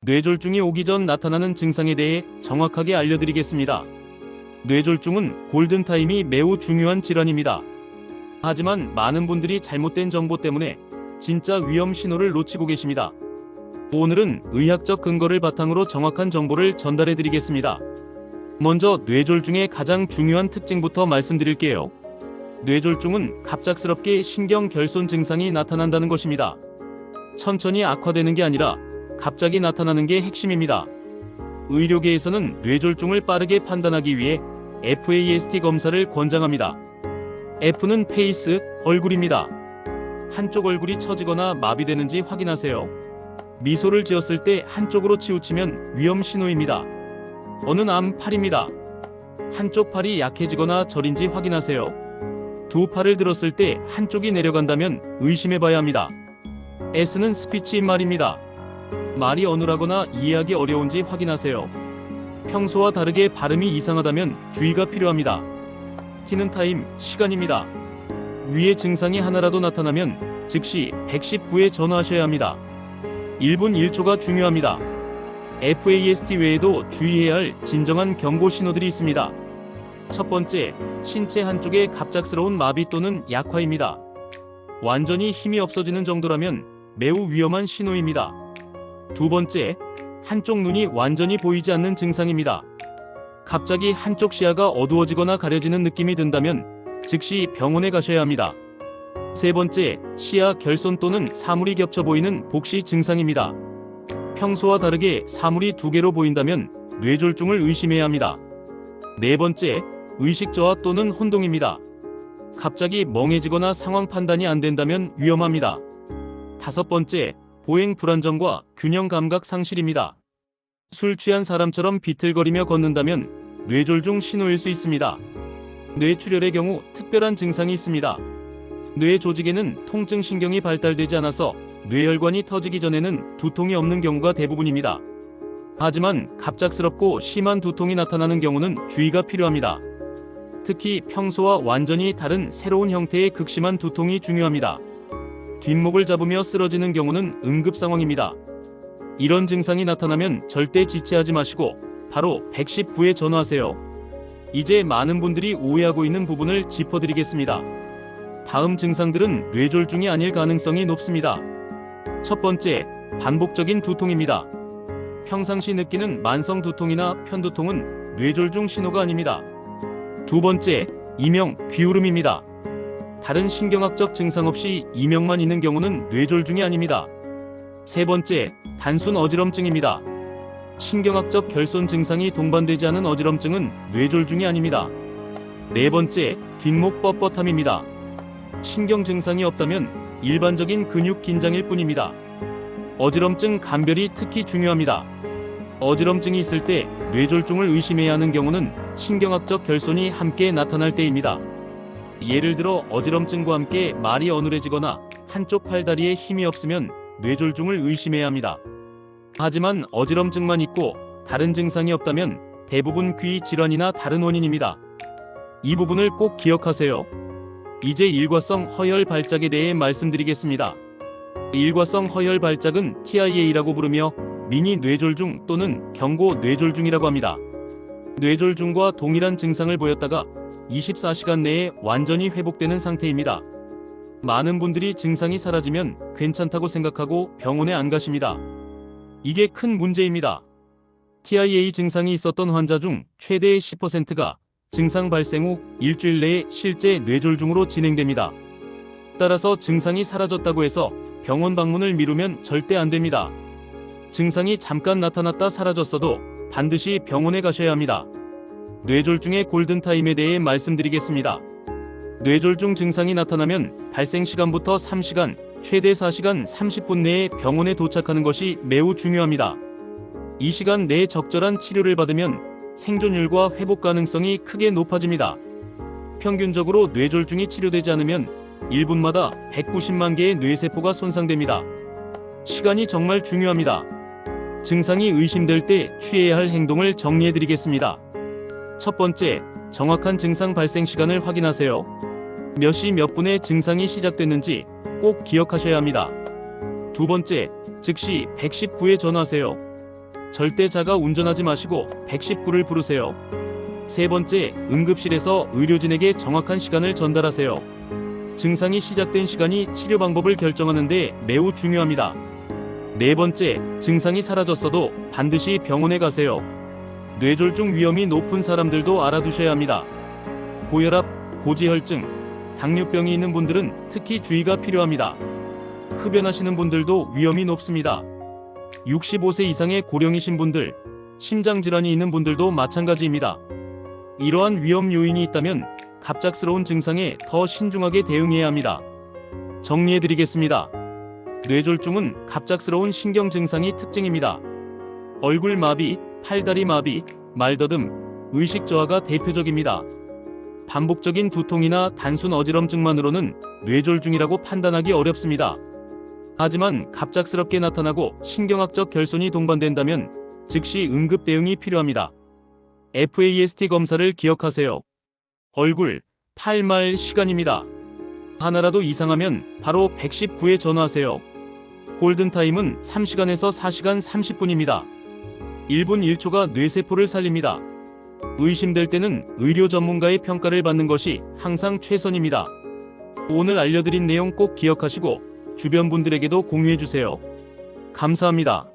뇌졸중이 오기 전 나타나는 증상에 대해 정확하게 알려드리겠습니다. 뇌졸중은 골든타임이 매우 중요한 질환입니다. 하지만 많은 분들이 잘못된 정보 때문에 진짜 위험 신호를 놓치고 계십니다. 오늘은 의학적 근거를 바탕으로 정확한 정보를 전달해 드리겠습니다. 먼저 뇌졸중의 가장 중요한 특징부터 말씀드릴게요. 뇌졸중은 갑작스럽게 신경 결손 증상이 나타난다는 것입니다. 천천히 악화되는 게 아니라 갑자기 나타나는 게 핵심입니다. 의료계에서는 뇌졸중을 빠르게 판단하기 위해 FAST 검사를 권장합니다. F는 페이스, 얼굴입니다. 한쪽 얼굴이 처지거나 마비되는지 확인하세요. 미소를 지었을 때 한쪽으로 치우치면 위험 신호입니다. 어는 암, 팔입니다. 한쪽 팔이 약해지거나 저린지 확인하세요. 두 팔을 들었을 때 한쪽이 내려간다면 의심해봐야 합니다. S는 스피치 말입니다. 말이 어눌하거나 이해하기 어려운지 확인하세요. 평소와 다르게 발음이 이상하다면 주의가 필요합니다. T는 타임, 시간입니다. 위의 증상이 하나라도 나타나면 즉시 119에 전화하셔야 합니다. 1분 1초가 중요합니다. FAST 외에도 주의해야 할 진정한 경고 신호들이 있습니다. 첫 번째, 신체 한쪽의 갑작스러운 마비 또는 약화입니다. 완전히 힘이 없어지는 정도라면 매우 위험한 신호입니다. 두 번째, 한쪽 눈이 완전히 보이지 않는 증상입니다. 갑자기 한쪽 시야가 어두워지거나 가려지는 느낌이 든다면 즉시 병원에 가셔야 합니다. 세 번째, 시야 결손 또는 사물이 겹쳐 보이는 복시 증상입니다. 평소와 다르게 사물이 두 개로 보인다면 뇌졸중을 의심해야 합니다. 네 번째, 의식 저하 또는 혼동입니다. 갑자기 멍해지거나 상황 판단이 안 된다면 위험합니다. 다섯 번째, 보행 불안정과 균형 감각 상실입니다. 술 취한 사람처럼 비틀거리며 걷는다면 뇌졸중 신호일 수 있습니다. 뇌출혈의 경우 특별한 증상이 있습니다. 뇌 조직에는 통증 신경이 발달되지 않아서 뇌혈관이 터지기 전에는 두통이 없는 경우가 대부분입니다. 하지만 갑작스럽고 심한 두통이 나타나는 경우는 주의가 필요합니다. 특히 평소와 완전히 다른 새로운 형태의 극심한 두통이 중요합니다. 뒷목을 잡으며 쓰러지는 경우는 응급 상황입니다. 이런 증상이 나타나면 절대 지체하지 마시고 바로 119에 전화하세요. 이제 많은 분들이 오해하고 있는 부분을 짚어드리겠습니다. 다음 증상들은 뇌졸중이 아닐 가능성이 높습니다. 첫 번째, 반복적인 두통입니다. 평상시 느끼는 만성 두통이나 편두통은 뇌졸중 신호가 아닙니다. 두 번째, 이명, 귀울음입니다. 다른 신경학적 증상 없이 이명만 있는 경우는 뇌졸중이 아닙니다. 세 번째, 단순 어지럼증입니다. 신경학적 결손 증상이 동반되지 않은 어지럼증은 뇌졸중이 아닙니다. 네 번째, 뒷목 뻣뻣함입니다. 신경 증상이 없다면 일반적인 근육 긴장일 뿐입니다. 어지럼증 감별이 특히 중요합니다. 어지럼증이 있을 때 뇌졸중을 의심해야 하는 경우는 신경학적 결손이 함께 나타날 때입니다. 예를 들어 어지럼증과 함께 말이 어눌해지거나 한쪽 팔다리에 힘이 없으면 뇌졸중을 의심해야 합니다. 하지만 어지럼증만 있고 다른 증상이 없다면 대부분 귀 질환이나 다른 원인입니다. 이 부분을 꼭 기억하세요. 이제 일과성 허혈 발작에 대해 말씀드리겠습니다. 일과성 허혈 발작은 TIA라고 부르며 미니 뇌졸중 또는 경고 뇌졸중이라고 합니다. 뇌졸중과 동일한 증상을 보였다가 24시간 내에 완전히 회복되는 상태입니다. 많은 분들이 증상이 사라지면 괜찮다고 생각하고 병원에 안 가십니다. 이게 큰 문제입니다. TIA 증상이 있었던 환자 중 최대 10%가 증상 발생 후 일주일 내에 실제 뇌졸중으로 진행됩니다. 따라서 증상이 사라졌다고 해서 병원 방문을 미루면 절대 안 됩니다. 증상이 잠깐 나타났다 사라졌어도 반드시 병원에 가셔야 합니다. 뇌졸중의 골든타임에 대해 말씀드리겠습니다. 뇌졸중 증상이 나타나면 발생 시간부터 3시간, 최대 4시간 30분 내에 병원에 도착하는 것이 매우 중요합니다. 이 시간 내에 적절한 치료를 받으면 생존율과 회복 가능성이 크게 높아집니다. 평균적으로 뇌졸중이 치료되지 않으면 1분마다 190만 개의 뇌세포가 손상됩니다. 시간이 정말 중요합니다. 증상이 의심될 때 취해야 할 행동을 정리해드리겠습니다. 첫 번째, 정확한 증상 발생 시간을 확인하세요. 몇 시 몇 분에 증상이 시작됐는지 꼭 기억하셔야 합니다. 두 번째, 즉시 119에 전화하세요. 절대 자가 운전하지 마시고 119를 부르세요. 세 번째, 응급실에서 의료진에게 정확한 시간을 전달하세요. 증상이 시작된 시간이 치료 방법을 결정하는 데 매우 중요합니다. 네 번째, 증상이 사라졌어도 반드시 병원에 가세요. 뇌졸중 위험이 높은 사람들도 알아두셔야 합니다. 고혈압, 고지혈증, 당뇨병이 있는 분들은 특히 주의가 필요합니다. 흡연하시는 분들도 위험이 높습니다. 65세 이상의 고령이신 분들, 심장질환이 있는 분들도 마찬가지입니다. 이러한 위험 요인이 있다면 갑작스러운 증상에 더 신중하게 대응해야 합니다. 정리해드리겠습니다. 뇌졸중은 갑작스러운 신경 증상이 특징입니다. 얼굴 마비, 팔다리 마비, 말더듬, 의식 저하가 대표적입니다. 반복적인 두통이나 단순 어지럼증만으로는 뇌졸중이라고 판단하기 어렵습니다. 하지만 갑작스럽게 나타나고 신경학적 결손이 동반된다면 즉시 응급 대응이 필요합니다. FAST 검사를 기억하세요. 얼굴, 팔, 말, 시간입니다. 하나라도 이상하면 바로 119에 전화하세요. 골든타임은 3시간에서 4시간 30분입니다. 1분 1초가 뇌세포를 살립니다. 의심될 때는 의료 전문가의 평가를 받는 것이 항상 최선입니다. 오늘 알려드린 내용 꼭 기억하시고 주변 분들에게도 공유해주세요. 감사합니다.